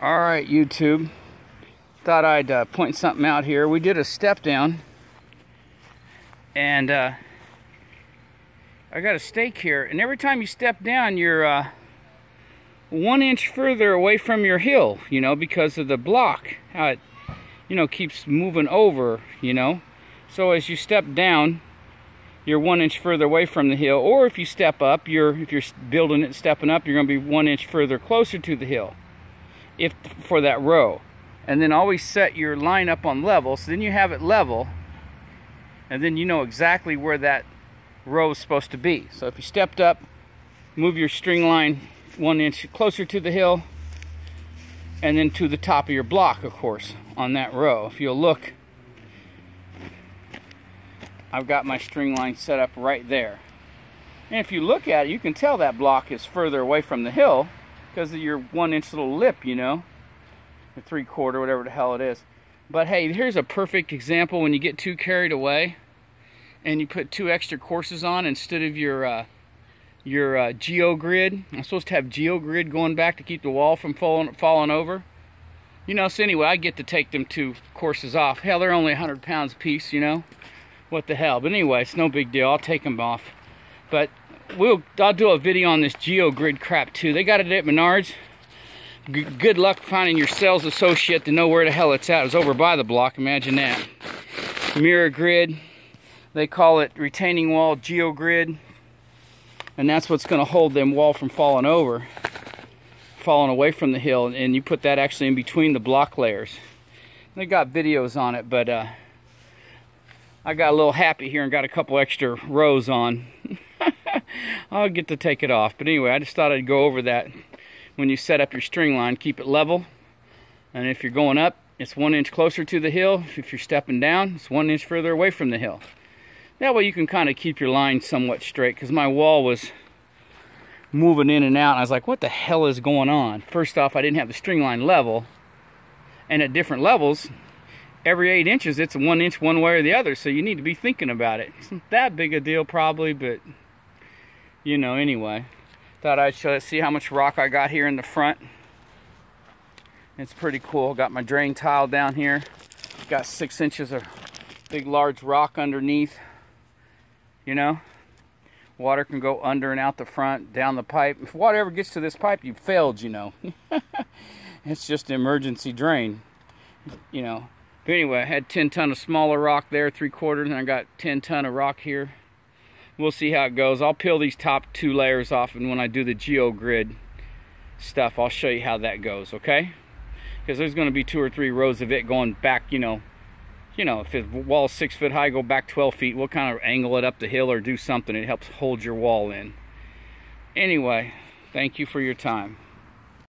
Alright, YouTube. Thought I'd point something out here. We did a step down. And I got a stake here. And every time you step down, you're 1 inch further away from your hill, you know, because of the block. How it, you know, keeps moving over, you know. So as you step down, you're 1 inch further away from the hill. Or if you step up, if you're building it, stepping up, you're going to be 1 inch further closer to the hill. If for that row. And then always set your line up on level, so then you have it level, and then you know exactly where that row is supposed to be. So if you stepped up, move your string line 1 inch closer to the hill, and then to the top of your block, of course, on that row. If you'll look, I've got my string line set up right there. And if you look at it, you can tell that block is further away from the hill because of your 1 inch little lip, you know, or 3/4, whatever the hell it is. But hey, here's a perfect example when you get too carried away and you put 2 extra courses on instead of your geogrid. I'm supposed to have geogrid going back to keep the wall from falling over. You know, so anyway, I get to take them 2 courses off. Hell, they're only 100 pounds a piece, you know. What the hell? But anyway, it's no big deal. I'll take them off. But I'll do a video on this geogrid crap too. They got it at Menards. Good luck finding your sales associate to know where the hell it's at. It was over by the block, imagine that. Mirror grid, they call it retaining wall geogrid. And that's what's going to hold them wall from falling over, falling away from the hill. And you put that actually in between the block layers. They got videos on it, but I got a little happy here and got a couple extra rows on. I'll get to take it off. But anyway, I just thought I'd go over that. When you set up your string line, keep it level. And if you're going up, it's 1 inch closer to the hill. If you're stepping down, it's 1 inch further away from the hill. That way you can kind of keep your line somewhat straight, because my wall was moving in and out. And I was like, what the hell is going on? First off, I didn't have the string line level. And at different levels, every 8 inches, it's 1 inch one way or the other. So you need to be thinking about it. It's not that big a deal probably, but you know, anyway. Thought I'd see how much rock I got here in the front. It's pretty cool. Got my drain tile down here. Got 6 inches of big large rock underneath. You know, water can go under and out the front, down the pipe. If water ever gets to this pipe, you've failed, you know. It's just an emergency drain, you know. But anyway, I had 10 ton of smaller rock there, 3/4, and I got 10 ton of rock here. We'll see how it goes. I'll peel these top 2 layers off, and when I do the geogrid stuff, I'll show you how that goes, okay? Because there's going to be 2 or 3 rows of it going back, you know, if the wall's 6 foot high, go back 12 feet. We'll kind of angle it up the hill or do something. It helps hold your wall in. Anyway, thank you for your time.